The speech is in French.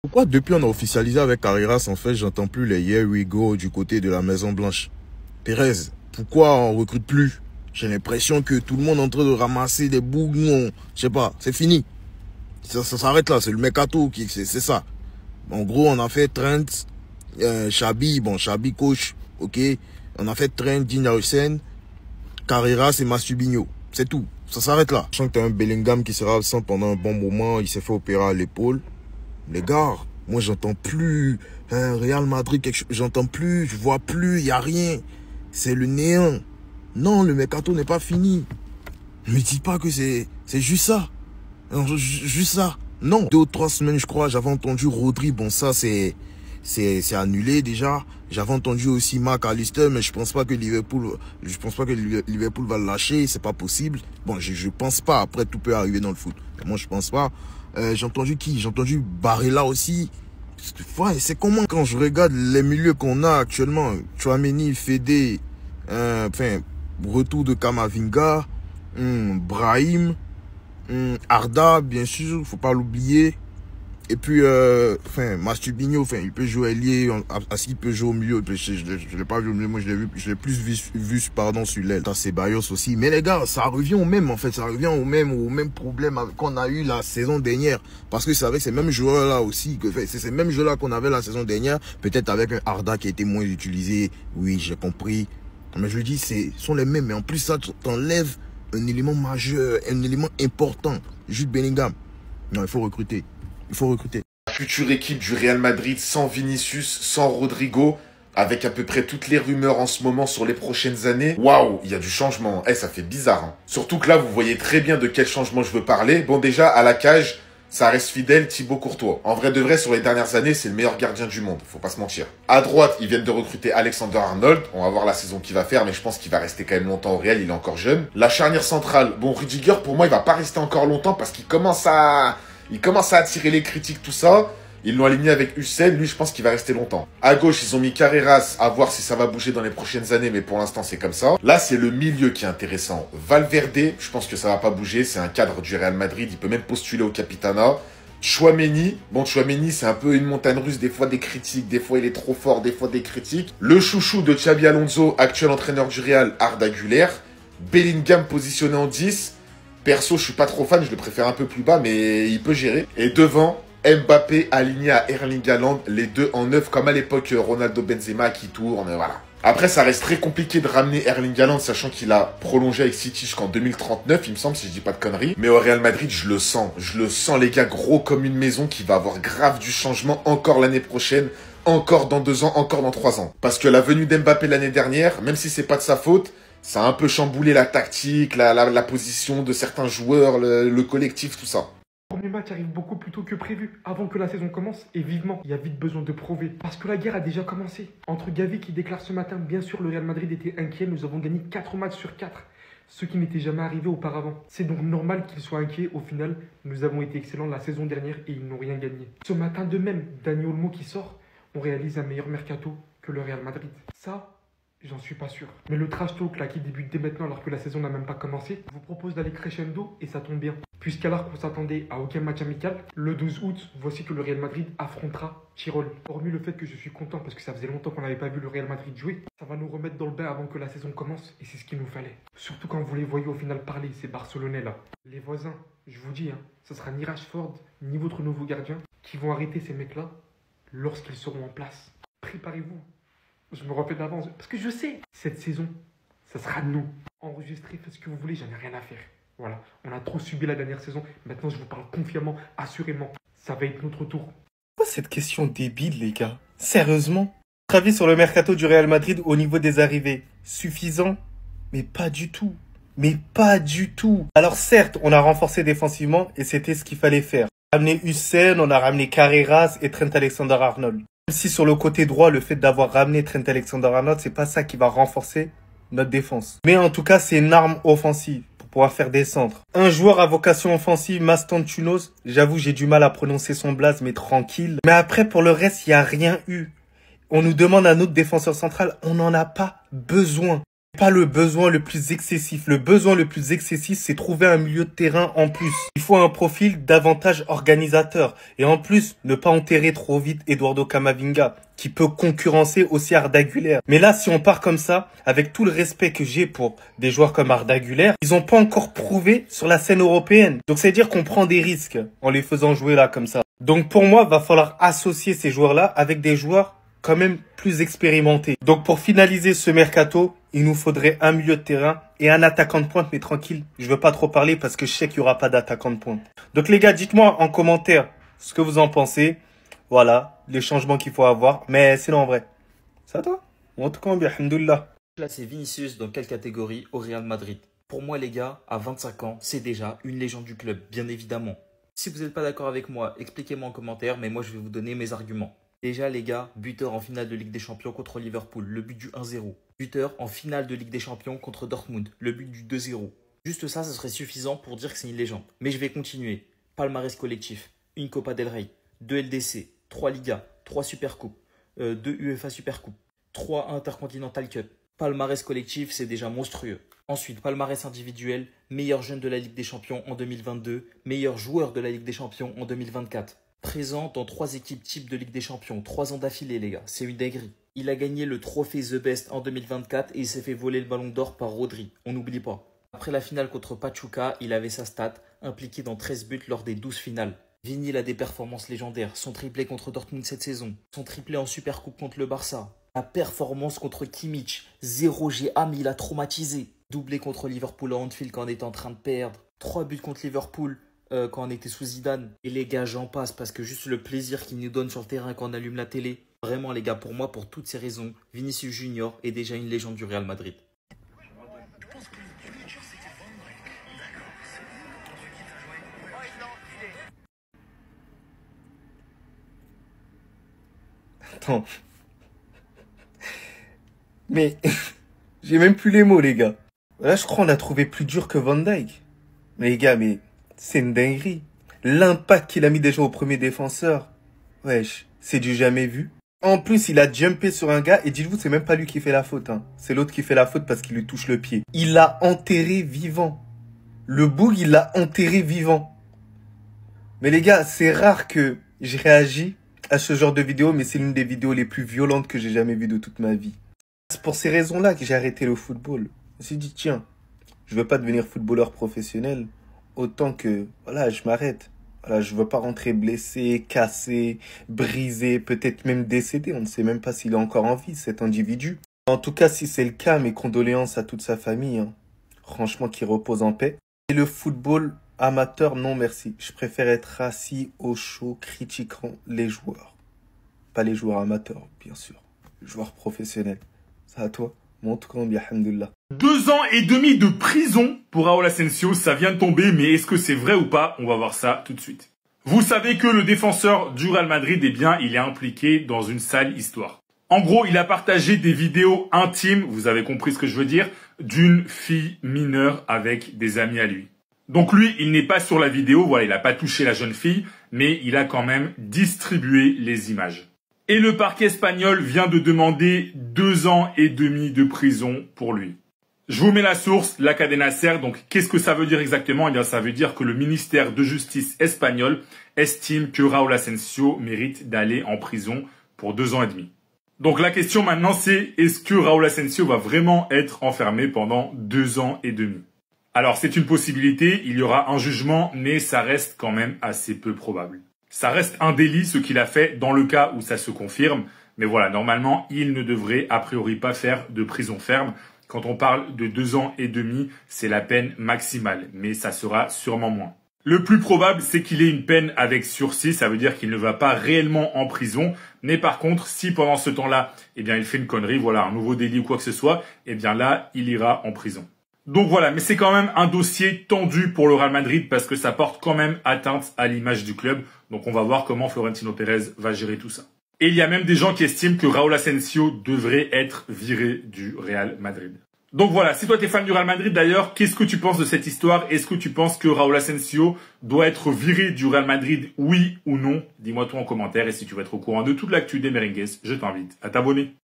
Pourquoi depuis on a officialisé avec Carreras, en fait, j'entends plus les Here We Go du côté de la Maison Blanche? Pérez, pourquoi on recrute plus? J'ai l'impression que tout le monde est en train de ramasser des bougs. Je sais pas, c'est fini. Ça s'arrête là, c'est le mercato qui, c'est ça. En gros, on a fait Trent, Chabi, bon, Chabi coach, ok. On a fait Trent, Digne Hussein, Carreras et Mastubinho. C'est tout. Ça s'arrête là. Je sens que t'as un Bellingham qui sera absent pendant un bon moment. Il s'est fait opérer à l'épaule. Les gars, moi j'entends plus Real Madrid, quelque chose. J'entends plus, je vois plus, il n'y a rien. C'est le néant. Non, le mercato n'est pas fini. Ne me dites pas que c'est juste ça. Non, juste ça. Non. 2 ou 3 semaines, je crois, j'avais entendu Rodri. Bon, ça, c'est annulé déjà. J'avais entendu aussi Mac Allister, mais je pense pas que Liverpool va le lâcher. C'est pas possible. Bon, je pense pas. Après, tout peut arriver dans le foot. Mais moi, je pense pas. J'ai entendu qui? J'ai entendu Barella aussi. Ouais, c'est comment quand je regarde les milieux qu'on a actuellement? Tchouaméni, Fede, enfin, retour de Kamavinga, Brahim, Arda, bien sûr, faut pas l'oublier. Et puis, enfin, Mastubinho, enfin, il peut jouer ailier, Assis peut jouer au milieu. Je l'ai pas vu au milieu, moi je l'ai plus vu, pardon, sur l'aile. T'as Ceballos aussi. Mais les gars, ça revient au même, en fait, ça revient au même problème qu'on a eu la saison dernière. Parce que c'est avec ces mêmes joueurs-là aussi, c'est ces mêmes joueurs-là qu'on avait la saison dernière. Peut-être avec un Arda qui a été moins utilisé. Oui, j'ai compris. Mais je dis, ce sont les mêmes. Mais en plus, ça t'enlève un élément majeur, un élément important. Jude Bellingham. Non, il faut recruter. Il faut recruter. La future équipe du Real Madrid sans Vinicius, sans Rodrigo, avec à peu près toutes les rumeurs en ce moment sur les prochaines années. Waouh, il y a du changement. Ça fait bizarre. Hein. Surtout que là, vous voyez très bien de quel changement je veux parler. Bon, déjà, à la cage, ça reste fidèle, Thibaut Courtois. En vrai de vrai, sur les dernières années, c'est le meilleur gardien du monde. Faut pas se mentir. À droite, ils viennent de recruter Alexander-Arnold. On va voir la saison qu'il va faire, mais je pense qu'il va rester quand même longtemps au Real. Il est encore jeune. La charnière centrale. Bon, Rudiger, pour moi, il va pas rester encore longtemps parce qu'il commence à attirer les critiques, tout ça. Ils l'ont aligné avec Hussein. Lui, je pense qu'il va rester longtemps. À gauche, ils ont mis Carreras. À voir si ça va bouger dans les prochaines années. Mais pour l'instant, c'est comme ça. Là, c'est le milieu qui est intéressant. Valverde, je pense que ça va pas bouger. C'est un cadre du Real Madrid. Il peut même postuler au Capitana. Tchouaméni. Bon, Tchouaméni, c'est un peu une montagne russe. Des fois, des critiques. Des fois, il est trop fort. Des fois, des critiques. Le chouchou de Xabi Alonso, actuel entraîneur du Real, Arda Güler. Bellingham positionné en 10. Perso, je suis pas trop fan, je le préfère un peu plus bas, mais il peut gérer. Et devant, Mbappé aligné à Erling Haaland, les deux en 9, comme à l'époque Ronaldo Benzema qui tourne, voilà. Après, ça reste très compliqué de ramener Erling Haaland, sachant qu'il a prolongé avec City jusqu'en 2039, il me semble, si je dis pas de conneries. Mais au Real Madrid, je le sens, les gars, gros comme une maison, qui va avoir grave du changement encore l'année prochaine, encore dans 2 ans, encore dans 3 ans. Parce que la venue d'Mbappé l'année dernière, même si c'est pas de sa faute, ça a un peu chamboulé la tactique, la position de certains joueurs, le collectif, tout ça. Le premier match arrive beaucoup plus tôt que prévu, avant que la saison commence, et vivement, il y a vite besoin de prouver. Parce que la guerre a déjà commencé. Entre Gavi qui déclare ce matin, bien sûr le Real Madrid était inquiet, nous avons gagné 4 matchs sur 4. Ce qui n'était jamais arrivé auparavant. C'est donc normal qu'ils soient inquiets. Au final, nous avons été excellents la saison dernière et ils n'ont rien gagné. Ce matin de même, Dani Olmo qui sort, on réalise un meilleur mercato que le Real Madrid. Ça, j'en suis pas sûr. Mais le trash talk là qui débute dès maintenant alors que la saison n'a même pas commencé, vous propose d'aller crescendo et ça tombe bien. Puisqu'alors qu'on s'attendait à aucun match amical, le 12 août, voici que le Real Madrid affrontera Tirol. Hormis le fait que je suis content parce que ça faisait longtemps qu'on n'avait pas vu le Real Madrid jouer, ça va nous remettre dans le bain avant que la saison commence et c'est ce qu'il nous fallait. Surtout quand vous les voyez au final parler, ces Barcelonais là. Les voisins, je vous dis, ce sera ni Rashford, ni votre nouveau gardien qui vont arrêter ces mecs là lorsqu'ils seront en place. Préparez-vous. Je me refais d'avance parce que je sais, cette saison, ça sera nous. Enregistrez, faites ce que vous voulez, j'en ai rien à faire. Voilà, on a trop subi la dernière saison. Maintenant, je vous parle confiamment, assurément. Ça va être notre tour. Pourquoi cette question débile, les gars? Sérieusement? Votre avis sur le mercato du Real Madrid au niveau des arrivées? Suffisant? Mais pas du tout. Mais pas du tout. Alors certes, on a renforcé défensivement et c'était ce qu'il fallait faire. On a ramené Hussein, on a ramené Carreras et Trent Alexander-Arnold. Même si sur le côté droit, le fait d'avoir ramené Trent Alexander-Arnold, c'est pas ça qui va renforcer notre défense. Mais en tout cas, c'est une arme offensive pour pouvoir faire des centres. Un joueur à vocation offensive, Mastantuonos, j'avoue, j'ai du mal à prononcer son blaze, mais tranquille. Mais après, pour le reste, il n'y a rien eu. On nous demande un autre défenseur central, on n'en a pas besoin. Pas le besoin le plus excessif. Le besoin le plus excessif, c'est trouver un milieu de terrain en plus. Il faut un profil davantage organisateur. Et en plus, ne pas enterrer trop vite Eduardo Camavinga, qui peut concurrencer aussi Arda Güler. Mais là, si on part comme ça, avec tout le respect que j'ai pour des joueurs comme Arda Güler, ils n'ont pas encore prouvé sur la scène européenne. Donc c'est à dire qu'on prend des risques en les faisant jouer là comme ça. Donc pour moi, va falloir associer ces joueurs-là avec des joueurs quand même plus expérimentés. Donc pour finaliser ce mercato, il nous faudrait un milieu de terrain et un attaquant de pointe, mais tranquille, je veux pas trop parler parce que je sais qu'il y aura pas d'attaquant de pointe. Donc les gars, dites-moi en commentaire ce que vous en pensez. Voilà, les changements qu'il faut avoir, mais sinon en vrai, ça toi? En tout cas, bien, alhamdoulilah. Là, c'est Vinicius dans quelle catégorie au Real Madrid? Pour moi, les gars, à 25 ans, c'est déjà une légende du club, bien évidemment. Si vous n'êtes pas d'accord avec moi, expliquez-moi en commentaire, mais moi, je vais vous donner mes arguments. Déjà, les gars, buteur en finale de Ligue des Champions contre Liverpool, le but du 1-0. Buteur en finale de Ligue des Champions contre Dortmund, le but du 2-0. Juste ça, ce serait suffisant pour dire que c'est une légende. Mais je vais continuer. Palmarès collectif, une Copa del Rey, 2 LDC, 3 Liga, 3 Supercoupes, 2 UEFA Supercoupe, 3 Intercontinental Cup. Palmarès collectif, c'est déjà monstrueux. Ensuite, palmarès individuel, meilleur jeune de la Ligue des Champions en 2022, meilleur joueur de la Ligue des Champions en 2024. Présent dans 3 équipes types de Ligue des Champions, 3 ans d'affilée les gars, c'est une dinguerie. Il a gagné le trophée The Best en 2024 et il s'est fait voler le ballon d'or par Rodri, on n'oublie pas. Après la finale contre Pachuca, il avait sa stat, impliqué dans 13 buts lors des 12 finales. Vini a des performances légendaires, son triplé contre Dortmund cette saison, son triplé en Supercoupe contre le Barça, la performance contre Kimmich, 0 GA mais il a traumatisé, doublé contre Liverpool à Anfield quand on était en train de perdre, 3 buts contre Liverpool quand on était sous Zidane. Et les gars, j'en passe parce que juste le plaisir qu'il nous donne sur le terrain quand on allume la télé. Vraiment les gars, pour moi, pour toutes ces raisons, Vinicius Junior est déjà une légende du Real Madrid. Attends. Mais j'ai même plus les mots les gars. Là je crois qu'on a trouvé plus dur que Van Dijk. Mais les gars, mais c'est une dinguerie. L'impact qu'il a mis déjà au premier défenseur. Wesh, c'est du jamais vu. En plus, il a jumpé sur un gars et dites-vous, c'est même pas lui qui fait la faute. Hein. C'est l'autre qui fait la faute parce qu'il lui touche le pied. Il l'a enterré vivant. Le boug, il l'a enterré vivant. Mais les gars, c'est rare que j'ai réagi à ce genre de vidéo, mais c'est l'une des vidéos les plus violentes que j'ai jamais vues de toute ma vie. C'est pour ces raisons-là que j'ai arrêté le football. Je me suis dit, tiens, je veux pas devenir footballeur professionnel, autant que, voilà, je m'arrête. Voilà, je veux pas rentrer blessé, cassé, brisé, peut-être même décédé. On ne sait même pas s'il est encore en vie, cet individu. En tout cas, si c'est le cas, mes condoléances à toute sa famille. Hein. Franchement, qu'il repose en paix. Et le football amateur, non merci. Je préfère être assis au chaud, critiquant les joueurs. Pas les joueurs amateurs, bien sûr. Les joueurs professionnels. Ça à toi. En tout cas, bien, alhamdoulilah. 2 ans et demi de prison pour Raúl Asensio, ça vient de tomber, mais est-ce que c'est vrai ou pas? On va voir ça tout de suite. Vous savez que le défenseur du Real Madrid, eh bien, il est impliqué dans une sale histoire. En gros, il a partagé des vidéos intimes, vous avez compris ce que je veux dire, d'une fille mineure avec des amis à lui. Donc lui, il n'est pas sur la vidéo, voilà, il n'a pas touché la jeune fille, mais il a quand même distribué les images. Et le parquet espagnol vient de demander 2 ans et demi de prison pour lui. Je vous mets la source, la Cadena Ser. Donc, qu'est-ce que ça veut dire exactement? Eh bien, ça veut dire que le ministère de Justice espagnol estime que Raúl Asensio mérite d'aller en prison pour 2 ans et demi. Donc, la question maintenant, c'est est-ce que Raúl Asensio va vraiment être enfermé pendant 2 ans et demi? Alors, c'est une possibilité, il y aura un jugement, mais ça reste quand même assez peu probable. Ça reste un délit, ce qu'il a fait, dans le cas où ça se confirme. Mais voilà, normalement, il ne devrait a priori pas faire de prison ferme. Quand on parle de 2 ans et demi, c'est la peine maximale. Mais ça sera sûrement moins. Le plus probable, c'est qu'il ait une peine avec sursis. Ça veut dire qu'il ne va pas réellement en prison. Mais par contre, si pendant ce temps-là, eh bien, il fait une connerie, voilà, un nouveau délit ou quoi que ce soit, eh bien là, il ira en prison. Donc voilà, mais c'est quand même un dossier tendu pour le Real Madrid parce que ça porte quand même atteinte à l'image du club. Donc on va voir comment Florentino Pérez va gérer tout ça. Et il y a même des gens qui estiment que Raúl Asensio devrait être viré du Real Madrid. Donc voilà, si toi t'es fan du Real Madrid d'ailleurs, qu'est-ce que tu penses de cette histoire? Est-ce que tu penses que Raúl Asensio doit être viré du Real Madrid, oui ou non? Dis-moi tout en commentaire et si tu veux être au courant de toute l'actu des Merengues, je t'invite à t'abonner.